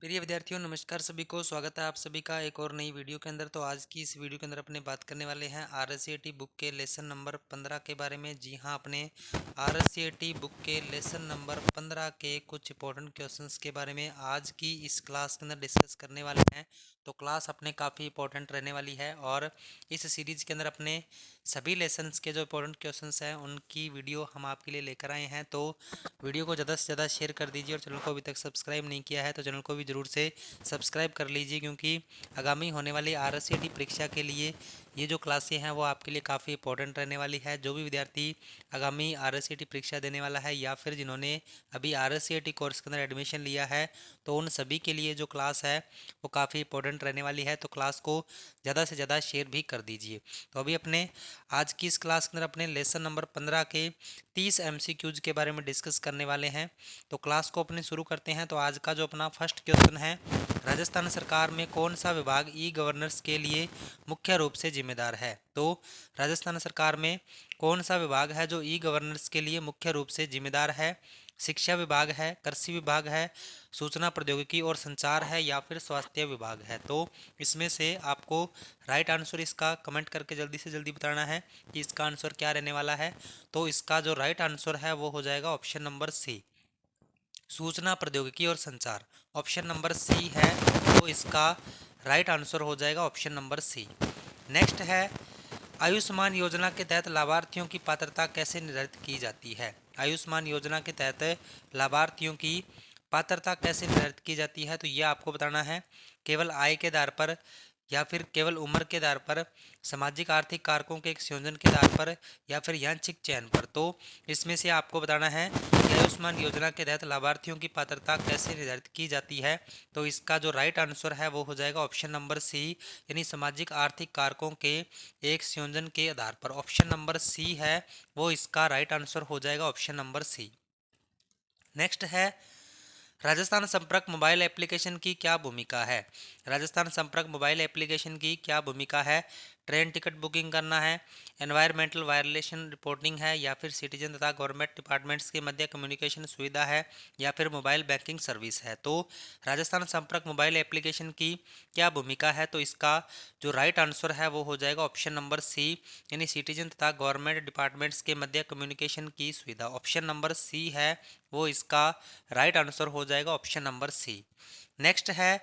प्रिय विद्यार्थियों, नमस्कार सभी को। स्वागत है आप सभी का एक और नई वीडियो के अंदर। तो आज की इस वीडियो के अंदर अपने बात करने वाले हैं आरसीईटी बुक के लेसन नंबर 15 के बारे में। जी हां, अपने आरसीईटी बुक के लेसन नंबर 15 के कुछ इंपॉर्टेंट क्वेश्चंस के बारे में आज की इस क्लास के अंदर डिस्कस करने वाले हैं। तो क्लास अपने काफ़ी इंपॉर्टेंट रहने वाली है और इस सीरीज के अंदर अपने सभी लेसन्स के जो इंपॉर्टेंट क्वेश्चंस हैं उनकी वीडियो हम आपके लिए लेकर आए हैं। तो वीडियो को ज़्यादा से ज़्यादा शेयर कर दीजिए और चैनल को अभी तक सब्सक्राइब नहीं किया है तो चैनल को भी ज़रूर से सब्सक्राइब कर लीजिए, क्योंकि आगामी होने वाली आरसीईटी परीक्षा के लिए ये जो क्लासें हैं वो आपके लिए काफ़ी इंपॉर्टेंट रहने वाली है। जो भी विद्यार्थी आगामी आरसीईटी परीक्षा देने वाला है या फिर जिन्होंने अभी आरसीईटी कोर्स के अंदर एडमिशन लिया है तो उन सभी के लिए जो क्लास है वो काफ़ी इंपॉर्टेंट रहने वाली है। तो क्लास को ज़्यादा से ज़्यादा शेयर भी कर दीजिए। तो अभी अपने आज की इस क्लास के अंदर अपने लेसन नंबर 15 के 30 एमसीक्यूज के बारे में डिस्कस करने वाले हैं। तो क्लास को अपने शुरू करते हैं। तो आज का जो अपना फर्स्ट क्वेश्चन है, राजस्थान सरकार में कौन सा विभाग ई गवर्नेंस के लिए मुख्य रूप से जिम्मेदार है? तो राजस्थान सरकार में कौन सा विभाग है जो ई गवर्नेंस के लिए मुख्य रूप से जिम्मेदार है? शिक्षा विभाग है, कृषि विभाग है, सूचना प्रौद्योगिकी और संचार है या फिर स्वास्थ्य विभाग है? तो इसमें से आपको राइट आंसर इसका कमेंट करके जल्दी से जल्दी बताना है कि इसका आंसर क्या रहने वाला है। तो इसका जो राइट आंसर है वो हो जाएगा ऑप्शन नंबर सी, सूचना प्रौद्योगिकी और संचार। ऑप्शन नंबर सी है तो इसका राइट आंसर हो जाएगा ऑप्शन नंबर सी। नेक्स्ट है, आयुष्मान योजना के तहत लाभार्थियों की पात्रता कैसे निर्धारित की जाती है? आयुष्मान योजना के तहत लाभार्थियों की पात्रता कैसे निर्धारित की जाती है? तो ये आपको बताना है केवल आय के आधार पर या फिर केवल उम्र के आधार पर, सामाजिक आर्थिक कारकों के एक संयोजन के आधार पर या फिर यादृच्छिक चयन पर। तो इसमें से आपको बताना है कि आयुष्मान योजना के तहत लाभार्थियों की पात्रता कैसे निर्धारित की जाती है। तो इसका जो राइट आंसर है वो हो जाएगा ऑप्शन नंबर सी, यानी सामाजिक आर्थिक कारकों के एक संयोजन के आधार पर। ऑप्शन नंबर सी है वो इसका राइट आंसर हो जाएगा ऑप्शन नंबर सी। नेक्स्ट है, राजस्थान संपर्क मोबाइल एप्लीकेशन की क्या भूमिका है? राजस्थान संपर्क मोबाइल एप्लीकेशन की क्या भूमिका है? ट्रेन टिकट बुकिंग करना है, एनवायरमेंटल वायलेशन रिपोर्टिंग है या फिर सिटीजन तथा गवर्नमेंट डिपार्टमेंट्स के मध्य कम्युनिकेशन सुविधा है या फिर मोबाइल बैंकिंग सर्विस है? तो राजस्थान संपर्क मोबाइल एप्लीकेशन की क्या भूमिका है? तो इसका जो राइट आंसर है वो हो जाएगा ऑप्शन नंबर सी, यानी सिटीजन तथा गवर्नमेंट डिपार्टमेंट्स के मध्य कम्युनिकेशन की सुविधा। ऑप्शन नंबर सी है वो इसका राइट आंसर हो जाएगा ऑप्शन नंबर सी। नेक्स्ट है,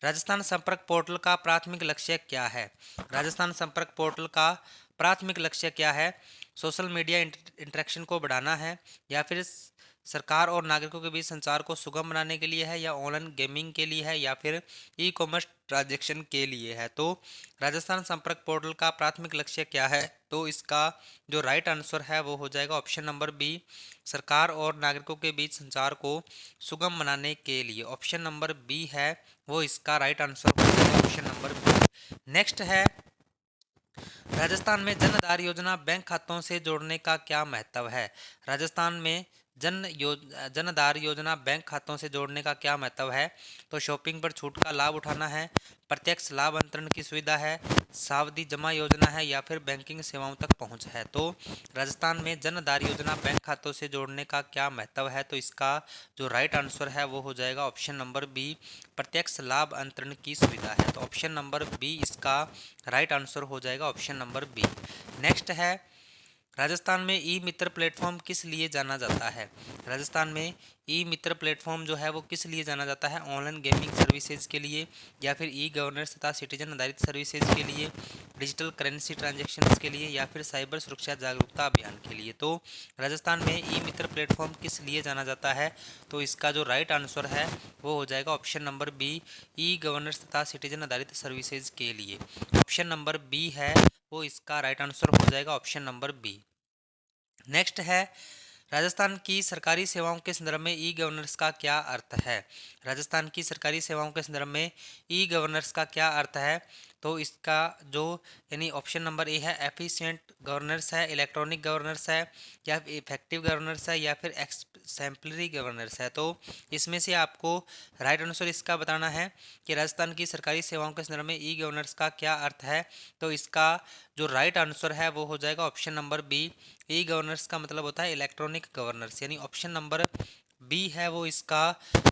राजस्थान संपर्क पोर्टल का प्राथमिक लक्ष्य क्या है? राजस्थान संपर्क पोर्टल का प्राथमिक लक्ष्य क्या है? सोशल मीडिया इंटरेक्शन को बढ़ाना है या फिर सरकार और नागरिकों के बीच संचार को सुगम बनाने के लिए है या ऑनलाइन गेमिंग के लिए है या फिर ई कॉमर्स ट्रांजेक्शन के लिए है? तो राजस्थान संपर्क पोर्टल का प्राथमिक लक्ष्य क्या है? तो इसका जो राइट आंसर है वो हो जाएगा ऑप्शन नंबर बी, सरकार और नागरिकों के बीच संचार को सुगम बनाने के लिए। ऑप्शन नंबर बी है वो इसका राइट आंसर हो जाएगा ऑप्शन नंबर बी। नेक्स्ट है, राजस्थान में जन आधार योजना बैंक खातों से जोड़ने का क्या महत्व है? राजस्थान में जन आधार योजना बैंक खातों से जोड़ने का क्या महत्व है? तो शॉपिंग पर छूट का लाभ उठाना है, प्रत्यक्ष लाभ अंतरण की सुविधा है, सावधि जमा योजना है या फिर बैंकिंग सेवाओं तक पहुंच है? तो राजस्थान में जन आधार योजना बैंक खातों से जोड़ने का क्या महत्व है? तो इसका जो राइट आंसर है वो हो जाएगा ऑप्शन नंबर बी, प्रत्यक्ष लाभ अंतरण की सुविधा है। तो ऑप्शन नंबर बी इसका राइट आंसर हो जाएगा ऑप्शन नंबर बी। नेक्स्ट है, राजस्थान में ई मित्र प्लेटफॉर्म किस लिए जाना जाता है? राजस्थान में ई मित्र प्लेटफॉर्म जो है वो किस लिए जाना जाता है? ऑनलाइन गेमिंग सर्विसेज के लिए या फिर ई गवर्नेंस तथा सिटीजन आधारित सर्विसेज के लिए, डिजिटल करेंसी ट्रांजैक्शंस के लिए या फिर साइबर सुरक्षा जागरूकता अभियान के लिए? तो राजस्थान में ई मित्र प्लेटफॉर्म किस लिए जाना जाता है? तो इसका जो राइट आंसर है वो हो जाएगा option number B, e governance तथा सिटीजन आधारित सर्विसेज के लिए। ऑप्शन नंबर बी है वो इसका राइट आंसर हो जाएगा ऑप्शन नंबर बी। नेक्स्ट है, राजस्थान की सरकारी सेवाओं के संदर्भ में ई गवर्नेंस का क्या अर्थ है? राजस्थान की सरकारी सेवाओं के संदर्भ में ई गवर्नेंस का क्या अर्थ है? तो इसका जो यानी ऑप्शन नंबर ए है एफिशिएंट गवर्नेंस है, इलेक्ट्रॉनिक गवर्नेंस है या इफेक्टिव गवर्नेंस है या फिर एक्सेम्पलरी गवर्नेंस है? तो इसमें से आपको राइट आंसर इसका बताना है कि राजस्थान की सरकारी सेवाओं के संदर्भ में ई गवर्नेंस का क्या अर्थ है। तो इसका जो राइट आंसर है वो हो जाएगा option number B, e governance का मतलब होता है इलेक्ट्रॉनिक गवर्नेंस, यानी ऑप्शन नंबर बी है वो इसका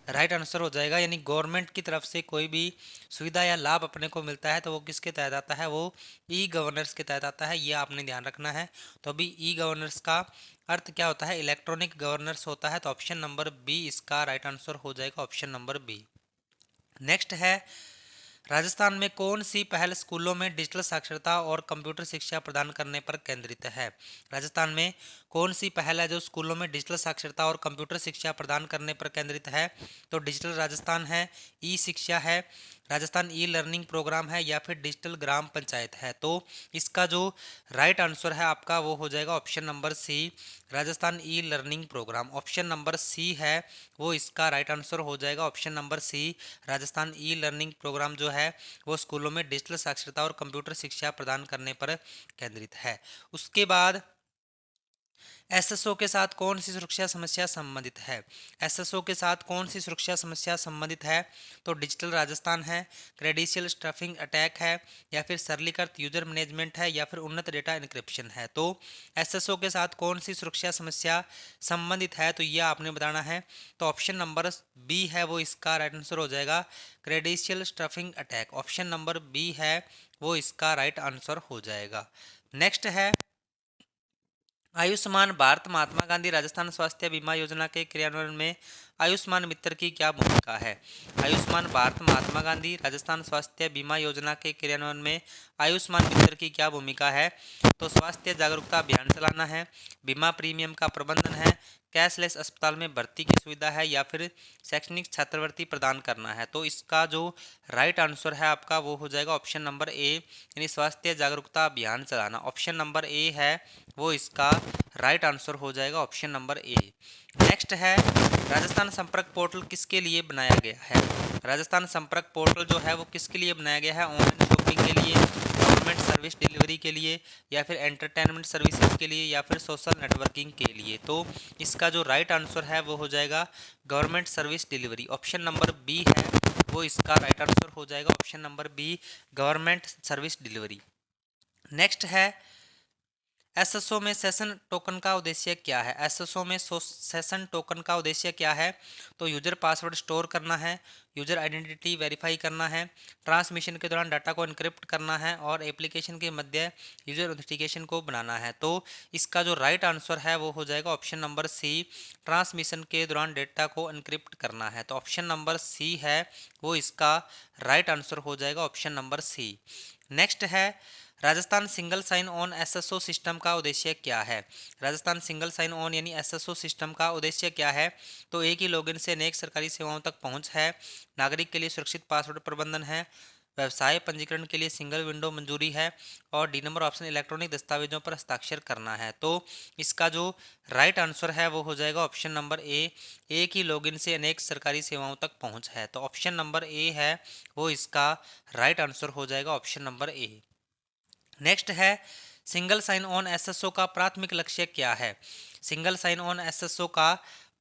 राइट आंसर हो जाएगा। यानी गवर्नमेंट की तरफ से कोई भी सुविधा या लाभ अपने को मिलता है तो वो किसके तहत आता है, वो ई गवर्नेंस के तहत आता है। ये आपने ध्यान रखना है। तो अभी ई गवर्नेंस का अर्थ क्या होता है, इलेक्ट्रॉनिक गवर्नेंस होता है। तो ऑप्शन नंबर बी इसका राइट आंसर हो जाएगा, ऑप्शन नंबर बी। नेक्स्ट है, राजस्थान में कौन सी पहल स्कूलों में डिजिटल साक्षरता और कंप्यूटर शिक्षा प्रदान करने पर केंद्रित है। राजस्थान में कौन सी पहल है जो स्कूलों में डिजिटल साक्षरता और कंप्यूटर शिक्षा प्रदान करने पर केंद्रित है। तो डिजिटल राजस्थान है, ई शिक्षा है, राजस्थान ई लर्निंग प्रोग्राम है, या फिर डिजिटल ग्राम पंचायत है। तो इसका जो राइट आंसर है आपका वो हो जाएगा option number C, Rajasthan e learning programme. Option number C है वो इसका राइट आंसर हो जाएगा, option number C, Rajasthan e learning programme जो है वो स्कूलों में डिजिटल साक्षरता और कंप्यूटर शिक्षा प्रदान करने पर केंद्रित है। उसके बाद एसएसओ के साथ कौन सी सुरक्षा समस्या संबंधित है। एसएसओ के साथ कौन सी सुरक्षा समस्या संबंधित है। तो डिजिटल राजस्थान है, क्रेडेंशियल स्टफिंग अटैक है, या फिर सरलीकृत यूजर मैनेजमेंट है, या फिर उन्नत डेटा इंक्रिप्शन है। तो एसएसओ के साथ कौन सी सुरक्षा समस्या संबंधित है, तो यह आपने बताना है। तो ऑप्शन नंबर बी है वो इसका राइट आंसर हो जाएगा, credential stuffing attack. Option number B है वो इसका राइट आंसर हो जाएगा। नेक्स्ट है, आयुष्मान भारत महात्मा गांधी राजस्थान स्वास्थ्य बीमा योजना के क्रियान्वयन में आयुष्मान मित्र की क्या भूमिका है। आयुष्मान भारत महात्मा गांधी राजस्थान स्वास्थ्य बीमा योजना के क्रियान्वयन में आयुष्मान मित्र की क्या भूमिका है। तो स्वास्थ्य जागरूकता अभियान चलाना है, बीमा प्रीमियम का प्रबंधन है, कैशलेस अस्पताल में भर्ती की सुविधा है, या फिर शैक्षणिक छात्रवृत्ति प्रदान करना है। तो इसका जो राइट आंसर है आपका वो हो जाएगा ऑप्शन नंबर ए, यानी स्वास्थ्य जागरूकता अभियान चलाना। ऑप्शन नंबर ए है वो इसका राइट आंसर हो जाएगा, ऑप्शन नंबर ए। नेक्स्ट है, राजस्थान संपर्क पोर्टल किसके लिए बनाया गया है। राजस्थान संपर्क पोर्टल जो है वो किसके लिए बनाया गया है, ऑनलाइन शॉपिंग के लिए, गवर्नमेंट सर्विस डिलीवरी के लिए, या फिर एंटरटेनमेंट सर्विसेज के लिए, या फिर सोशल नेटवर्किंग के लिए। तो इसका जो राइट आंसर है वो हो जाएगा government service delivery. Option number B है वो इसका राइट आंसर हो जाएगा, option number B, government service delivery. Next है, एसएसओ में सेशन टोकन का उद्देश्य क्या है। एसएसओ में सेशन टोकन का उद्देश्य क्या है। तो यूजर पासवर्ड स्टोर करना है, यूजर आइडेंटिटी वेरीफाई करना है, ट्रांसमिशन के दौरान डाटा को एनक्रिप्ट करना है, और एप्लीकेशन के मध्य यूजर ऑथेंटिकेशन को बनाना है। तो इसका जो राइट आंसर है वो हो जाएगा ऑप्शन नंबर सी, ट्रांसमिशन के दौरान डेटा को एनक्रिप्ट करना है। तो ऑप्शन नंबर सी है वो इसका राइट आंसर हो जाएगा, ऑप्शन नंबर सी। नेक्स्ट है, Rajasthan single sign on SSO system का उद्देश्य क्या है। राजस्थान सिंगल साइन ऑन यानी एसएसओ सिस्टम का उद्देश्य क्या है। तो एक ही लॉगिन से अनेक सरकारी सेवाओं तक पहुंच है, नागरिक के लिए सुरक्षित पासवर्ड प्रबंधन है, व्यवसाय पंजीकरण के लिए सिंगल विंडो मंजूरी है, और डी नंबर ऑप्शन इलेक्ट्रॉनिक दस्तावेजों पर हस्ताक्षर करना है। तो इसका जो राइट आंसर है वो हो जाएगा ऑप्शन नंबर ए, एक ही लॉगिन से अनेक सरकारी सेवाओं तक पहुंच है। तो ऑप्शन नंबर ए है वो इसका राइट आंसर हो जाएगा, ऑप्शन नंबर ए। नेक्स्ट है, सिंगल साइन ऑन एसएसओ का प्राथमिक लक्ष्य क्या है। सिंगल साइन ऑन एसएसओ का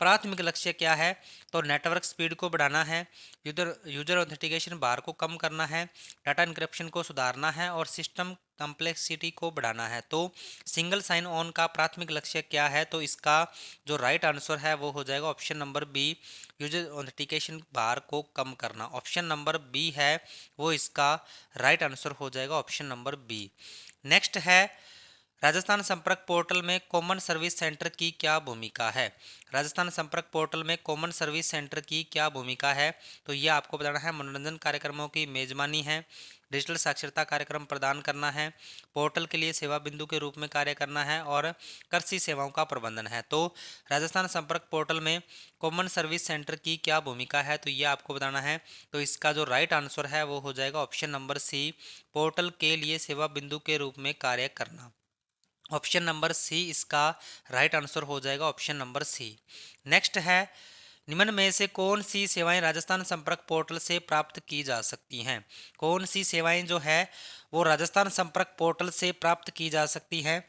प्राथमिक लक्ष्य क्या है। तो नेटवर्क स्पीड को बढ़ाना है, यूजर ऑथेंटिकेशन बार को कम करना है, डाटा इंक्रिप्शन को सुधारना है, और सिस्टम कम्प्लेक्सिटी को बढ़ाना है। तो सिंगल साइन ऑन का प्राथमिक लक्ष्य क्या है। तो इसका जो राइट आंसर है वो हो जाएगा option number B, user authentication बार को कम करना। ऑप्शन नंबर बी है वो इसका राइट आंसर हो जाएगा, ऑप्शन नंबर बी। नेक्स्ट है, राजस्थान संपर्क पोर्टल में कॉमन सर्विस सेंटर की क्या भूमिका है। राजस्थान संपर्क पोर्टल में कॉमन सर्विस सेंटर की क्या भूमिका है। तो यह आपको बताना है, मनोरंजन कार्यक्रमों की मेजबानी है, डिजिटल साक्षरता कार्यक्रम प्रदान करना है, पोर्टल के लिए सेवा बिंदु के रूप में कार्य करना है, और कृषि सेवाओं का प्रबंधन है। तो राजस्थान संपर्क पोर्टल में कॉमन सर्विस सेंटर की क्या भूमिका है, तो ये आपको बताना है। तो इसका जो राइट आंसर है वो हो जाएगा ऑप्शन नंबर सी, पोर्टल के लिए सेवा बिंदु के रूप में कार्य करना। ऑप्शन नंबर सी इसका राइट आंसर हो जाएगा, ऑप्शन नंबर सी। नेक्स्ट है, निम्न में से कौन सी सेवाएं राजस्थान संपर्क पोर्टल से प्राप्त की जा सकती हैं। कौन सी सेवाएं जो है वो राजस्थान संपर्क पोर्टल से प्राप्त की जा सकती हैं।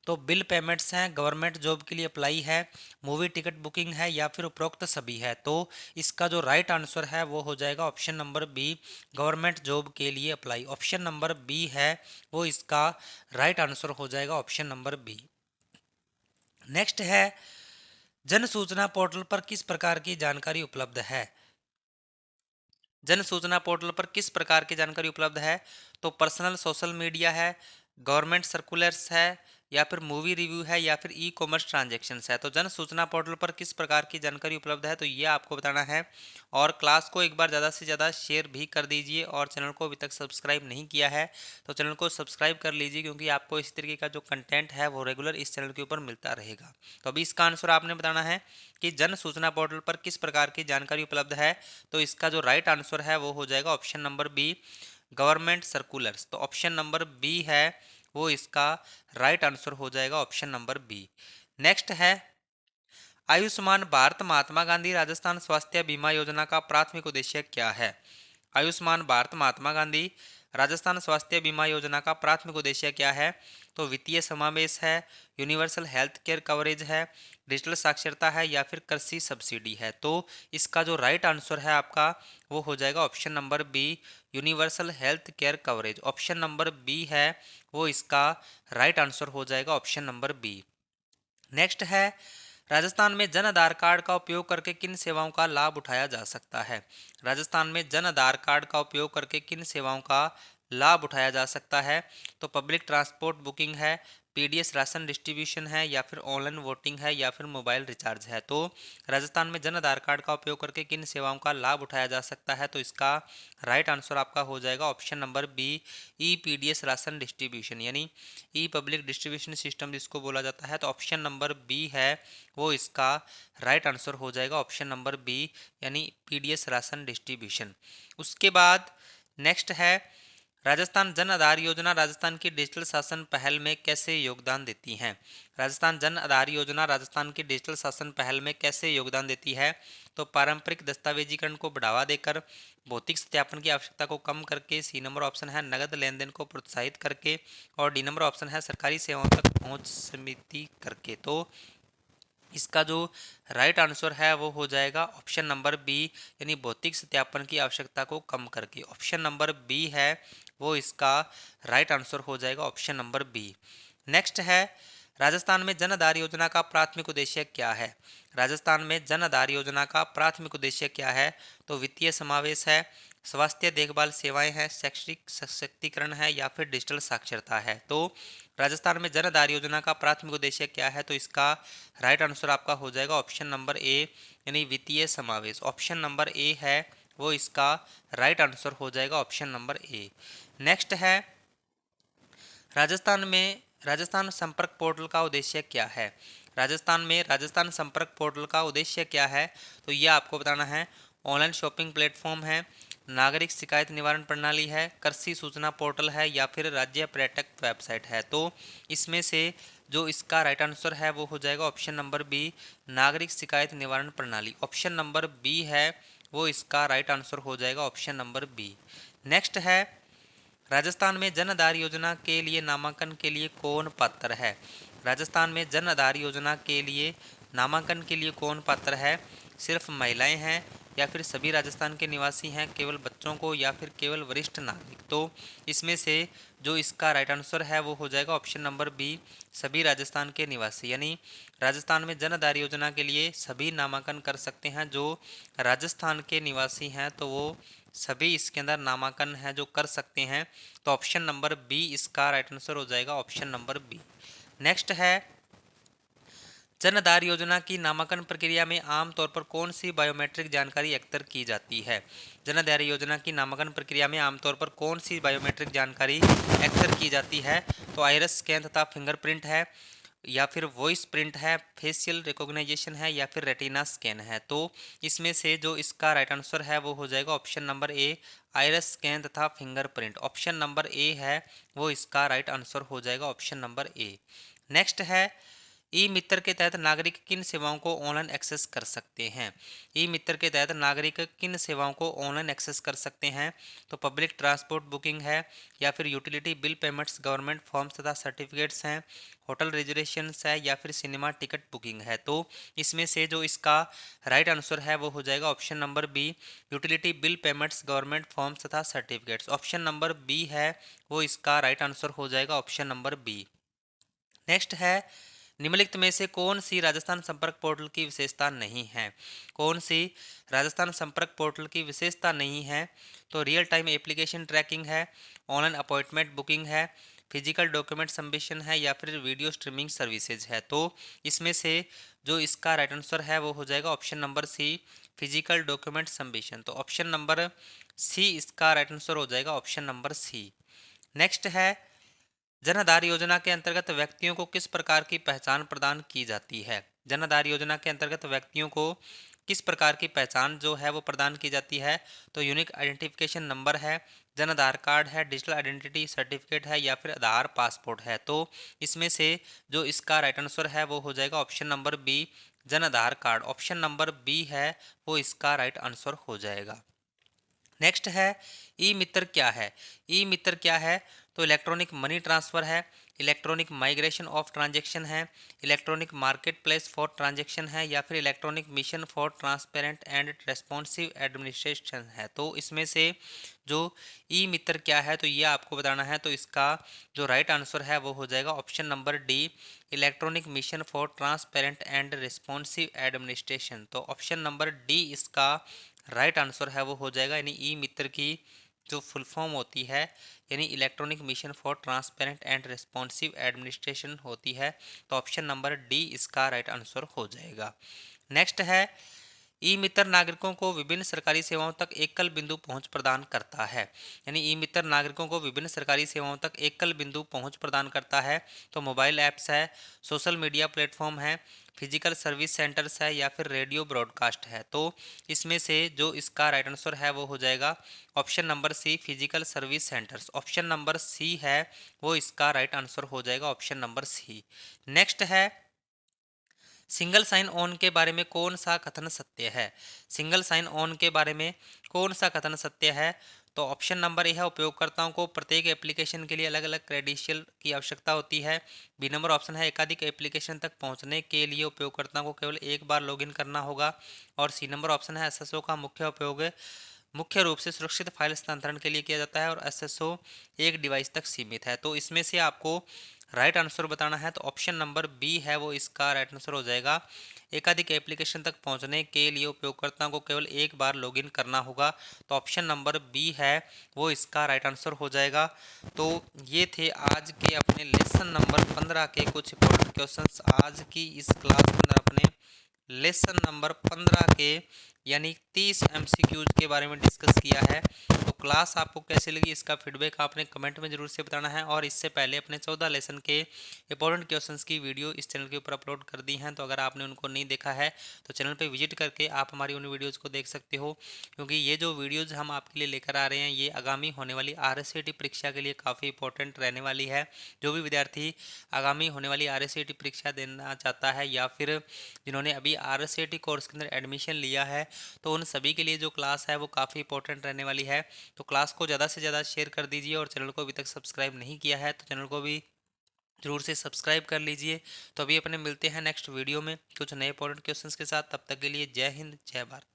तो बिल पेमेंट्स हैं, गवर्नमेंट जॉब के लिए अप्लाई है, मूवी टिकट बुकिंग है, या फिर उपरोक्त सभी है। तो इसका जो राइट आंसर है वो हो जाएगा option number B, government job के लिए अप्लाई। ऑप्शन नंबर बी है वो इसका राइट आंसर हो जाएगा, ऑप्शन नंबर बी। नेक्स्ट है, जन सूचना पोर्टल पर किस प्रकार की जानकारी उपलब्ध है? जन सूचना पोर्टल पर किस प्रकार की जानकारी उपलब्ध है? तो पर्सनल सोशल मीडिया है, गवर्नमेंट सर्कुलर्स है, या फिर मूवी रिव्यू है, या फिर ई कॉमर्स ट्रांजेक्शन्स है। तो जन सूचना पोर्टल पर किस प्रकार की जानकारी उपलब्ध है, तो ये आपको बताना है। और क्लास को एक बार ज़्यादा से ज़्यादा शेयर भी कर दीजिए, और चैनल को अभी तक सब्सक्राइब नहीं किया है तो चैनल को सब्सक्राइब कर लीजिए, क्योंकि आपको इस तरीके का जो कंटेंट है वो रेगुलर इस चैनल के ऊपर मिलता रहेगा। तो अभी इसका आंसर आपने बताना है कि जन सूचना पोर्टल पर किस प्रकार की जानकारी उपलब्ध है। तो इसका जो राइट आंसर है वो हो जाएगा option number B, government circulars. तो ऑप्शन नंबर बी है वो इसका राइट आंसर हो जाएगा, ऑप्शन नंबर बी। नेक्स्ट है, आयुष्मान भारत महात्मा गांधी राजस्थान स्वास्थ्य बीमा योजना का प्राथमिक उद्देश्य क्या है? आयुष्मान भारत महात्मा गांधी राजस्थान स्वास्थ्य बीमा योजना का प्राथमिक उद्देश्य क्या है? तो वित्तीय समावेश है, यूनिवर्सल हेल्थ केयर कवरेज है, डिजिटल साक्षरता है, या फिर कृषि सब्सिडी है। तो इसका जो राइट आंसर है आपका वो हो जाएगा option number B, universal health care coverage. Option number B है वो इसका राइट आंसर हो जाएगा, ऑप्शन नंबर बी। नेक्स्ट है, राजस्थान में जन आधार कार्ड का उपयोग करके किन सेवाओं का लाभ उठाया जा सकता है? राजस्थान में जन आधार कार्ड का उपयोग करके किन सेवाओं का लाभ उठाया जा सकता है? तो पब्लिक ट्रांसपोर्ट बुकिंग है, पीडीएस राशन डिस्ट्रीब्यूशन है, या फिर ऑनलाइन वोटिंग है, या फिर मोबाइल रिचार्ज है। तो राजस्थान में जन आधार कार्ड का उपयोग करके किन सेवाओं का लाभ उठाया जा सकता है? तो इसका राइट आंसर आपका हो जाएगा ऑप्शन नंबर बी, ई पीडीएस राशन डिस्ट्रीब्यूशन, यानी ई पब्लिक डिस्ट्रीब्यूशन सिस्टम जिसको बोला जाता है। तो ऑप्शन नंबर बी है वो इसका राइट आंसर हो जाएगा, ऑप्शन नंबर बी, यानी पीडीएस राशन डिस्ट्रीब्यूशन। उसके बाद नेक्स्ट है, राजस्थान जन आधार योजना राजस्थान की डिजिटल शासन पहल में कैसे योगदान देती है? राजस्थान जन आधार योजना राजस्थान की डिजिटल शासन पहल में कैसे योगदान देती है? तो पारंपरिक दस्तावेजीकरण को बढ़ावा देकर, भौतिक सत्यापन की आवश्यकता को कम करके, सी नंबर ऑप्शन है नगद लेन देन को प्रोत्साहित करके, और डी नंबर ऑप्शन है सरकारी सेवाओं तक पहुंच सीमित करके। तो इसका जो राइट आंसर है वो हो जाएगा ऑप्शन नंबर बी, यानी भौतिक सत्यापन की आवश्यकता को कम करके। ऑप्शन नंबर बी है वो इसका राइट आंसर हो जाएगा, ऑप्शन नंबर बी। नेक्स्ट है, राजस्थान में जन आधार योजना का प्राथमिक उद्देश्य क्या है? राजस्थान में जन आधार योजना का प्राथमिक उद्देश्य क्या है? तो वित्तीय समावेश है, स्वास्थ्य देखभाल सेवाएं हैं, शैक्षिक सशक्तिकरण है, या फिर डिजिटल साक्षरता है। तो राजस्थान में जन आधार योजना का प्राथमिक उद्देश्य क्या है? तो इसका राइट आंसर आपका हो जाएगा ऑप्शन नंबर ए, यानी वित्तीय समावेश। ऑप्शन नंबर ए है वो इसका राइट आंसर हो जाएगा, ऑप्शन नंबर ए। नेक्स्ट है, राजस्थान संपर्क पोर्टल का उद्देश्य क्या है? राजस्थान में राजस्थान संपर्क पोर्टल का उद्देश्य क्या है? तो ये आपको बताना है। ऑनलाइन शॉपिंग प्लेटफॉर्म है, नागरिक शिकायत निवारण प्रणाली है, कृषि सूचना पोर्टल है, या फिर राज्य पर्यटक वेबसाइट है। तो इसमें से जो इसका राइट आंसर है वो हो जाएगा ऑप्शन नंबर बी, नागरिक शिकायत निवारण प्रणाली। ऑप्शन नंबर बी है वो इसका राइट आंसर हो जाएगा, ऑप्शन नंबर बी। नेक्स्ट है, राजस्थान में जन आधार योजना के लिए नामांकन के लिए कौन पात्र है? राजस्थान में जन आधार योजना के लिए नामांकन के लिए कौन पात्र है? सिर्फ महिलाएं हैं, या फिर सभी राजस्थान के निवासी हैं, केवल बच्चों को, या फिर केवल वरिष्ठ नागरिक? तो इसमें से जो इसका राइट आंसर है वो हो जाएगा ऑप्शन नंबर बी, सभी राजस्थान के निवासी। यानी राजस्थान में जन आधार योजना के लिए सभी नामांकन कर सकते हैं जो राजस्थान के निवासी हैं, तो वो सभी इसके अंदर नामांकन है जो कर सकते हैं। तो ऑप्शन नंबर बी इसका राइट आंसर हो जाएगा, ऑप्शन नंबर बी। नेक्स्ट है, जन आधार योजना की नामांकन प्रक्रिया में आमतौर पर कौन सी बायोमेट्रिक जानकारी एकत्र की जाती है? जन आधार योजना की नामांकन प्रक्रिया में आमतौर पर कौन सी बायोमेट्रिक जानकारी एकत्र की जाती है? तो आइरिस स्कैन तथा फिंगरप्रिंट है, या फिर वॉइस प्रिंट है, फेशियल रिकॉग्निशन है, या फिर रेटिना स्कैन है। तो इसमें से जो इसका राइट आंसर है वो हो जाएगा option number A, iris scan तथा फिंगरप्रिंट। ऑप्शन नंबर ए है वो इसका राइट आंसर हो जाएगा, ऑप्शन नंबर ए। नेक्स्ट है, ई मित्र के तहत नागरिक किन सेवाओं को ऑनलाइन एक्सेस कर सकते हैं? ई मित्र के तहत नागरिक किन सेवाओं को ऑनलाइन एक्सेस कर सकते हैं? तो पब्लिक ट्रांसपोर्ट बुकिंग है, या फिर utility bill payments, government forms तथा सर्टिफिकेट्स हैं, होटल रिजर्वेशन है, या फिर सिनेमा टिकट बुकिंग है। तो इसमें से जो इसका राइट आंसर है वो हो जाएगा option number B, utility bill payments, government forms तथा सर्टिफिकेट्स। ऑप्शन नंबर बी है वो इसका राइट आंसर हो जाएगा, ऑप्शन नंबर बी। नेक्स्ट है, निम्नलिखित में से कौन सी राजस्थान संपर्क पोर्टल की विशेषता नहीं है? कौन सी राजस्थान संपर्क पोर्टल की विशेषता नहीं है? तो रियल टाइम एप्लीकेशन ट्रैकिंग है, ऑनलाइन अपॉइंटमेंट बुकिंग है, फिजिकल डॉक्यूमेंट सबमिशन है, या फिर वीडियो स्ट्रीमिंग सर्विसेज है। तो इसमें से जो इसका राइट आंसर है वो हो जाएगा option number C, physical document submission. तो ऑप्शन नंबर सी इसका राइट आंसर हो जाएगा, ऑप्शन नंबर सी। नेक्स्ट है, जन आधार योजना के अंतर्गत व्यक्तियों को किस प्रकार की पहचान प्रदान की जाती है? जन आधार योजना के अंतर्गत व्यक्तियों को किस प्रकार की पहचान जो है वो प्रदान की जाती है? तो यूनिक आइडेंटिफिकेशन नंबर है, जन आधार कार्ड है, डिजिटल आइडेंटिटी सर्टिफिकेट है, या फिर आधार पासपोर्ट है। तो इसमें से जो इसका राइट आंसर है वो हो जाएगा option number B, Jan Aadhaar card. Option number B है वो इसका राइट आंसर हो जाएगा। नेक्स्ट है, ई मित्र क्या है? ई मित्र क्या है? तो इलेक्ट्रॉनिक मनी ट्रांसफ़र है, इलेक्ट्रॉनिक माइग्रेशन ऑफ ट्रांजैक्शन है, electronic market place for transaction है, या फिर electronic mission for transparent and responsive administration है। तो इसमें से जो ई मित्र क्या है तो ये आपको बताना है। तो इसका जो राइट आंसर है वो हो जाएगा option number D, electronic mission for transparent and responsive administration. तो ऑप्शन नंबर डी इसका राइट आंसर है वो हो जाएगा। यानी ई मित्र की जो फुल फॉर्म होती है यानी electronic mission for transparent and responsive administration होती है। तो ऑप्शन नंबर डी इसका राइट आंसर हो जाएगा। नेक्स्ट है, ई मित्र नागरिकों को विभिन्न सरकारी सेवाओं तक एकल बिंदु पहुंच प्रदान करता है। यानी ई मित्र नागरिकों को विभिन्न सरकारी सेवाओं तक एकल बिंदु पहुंच प्रदान करता है। तो मोबाइल ऐप्स है, सोशल मीडिया प्लेटफॉर्म है, फिजिकल सर्विस सेंटर्स है, या फिर रेडियो ब्रॉडकास्ट है। तो इसमें से जो इसका राइट आंसर है वो हो जाएगा option number C, physical service centres. Option number C है वो इसका राइट आंसर हो जाएगा, ऑप्शन नंबर सी। नेक्स्ट है, सिंगल साइन ऑन के बारे में कौन सा कथन सत्य है? सिंगल साइन ऑन के बारे में कौन सा कथन सत्य है? तो ऑप्शन नंबर ए है, उपयोगकर्ताओं को प्रत्येक एप्लीकेशन के लिए अलग अलग क्रेडेंशियल की आवश्यकता होती है। बी नंबर ऑप्शन है, एकाधिक एप्लीकेशन तक पहुंचने के लिए उपयोगकर्ताओं को केवल एक बार लॉगिन करना होगा। और सी नंबर ऑप्शन है, एसएसओ का मुख्य उपयोग मुख्य रूप से सुरक्षित फाइल स्थानांतरण के लिए किया जाता है और एसएसओ एक डिवाइस तक सीमित है। तो इसमें से आपको राइट आंसर बताना है। तो ऑप्शन नंबर बी है वो इसका राइट आंसर हो जाएगा, एकाधिक एप्लीकेशन तक पहुंचने के लिए उपयोगकर्ताओं को केवल एक बार लॉगिन करना होगा। तो ऑप्शन नंबर बी है वो इसका राइट आंसर हो जाएगा। तो ये थे आज के अपने लेसन नंबर 15 के कुछ इंपॉर्टेंट क्वेश्चंस। आज की इस क्लास के अंदर अपने लेसन नंबर 15 के यानी 30 एमसीक्यूज के बारे में डिस्कस किया है। तो क्लास आपको कैसी लगी इसका फीडबैक आपने कमेंट में जरूर से बताना है। और इससे पहले अपने 14 लेसन के इंपॉर्टेंट क्वेश्चंस की वीडियो इस चैनल के ऊपर अपलोड कर दी हैं। तो अगर आपने उनको नहीं देखा है तो चैनल पर विजिट करके आप हमारी उन वीडियोज़ को देख सकते हो, क्योंकि ये जो वीडियोज़ हम आपके लिए लेकर आ रहे हैं ये आगामी होने वाली RSCT परीक्षा के लिए काफ़ी इंपॉर्टेंट रहने वाली है। जो भी विद्यार्थी आगामी होने वाली RSCT परीक्षा देना चाहता है या फिर जिन्होंने अभी RSCT कोर्स के अंदर एडमिशन लिया है तो उन सभी के लिए जो क्लास है वो काफ़ी इंपॉर्टेंट रहने वाली है। तो क्लास को ज़्यादा से ज़्यादा शेयर कर दीजिए और चैनल को अभी तक सब्सक्राइब नहीं किया है तो चैनल को भी जरूर से सब्सक्राइब कर लीजिए। तो अभी अपने मिलते हैं नेक्स्ट वीडियो में कुछ नए इंपॉर्टेंट क्वेश्चंस के साथ। तब तक के लिए जय हिंद, जय भारत।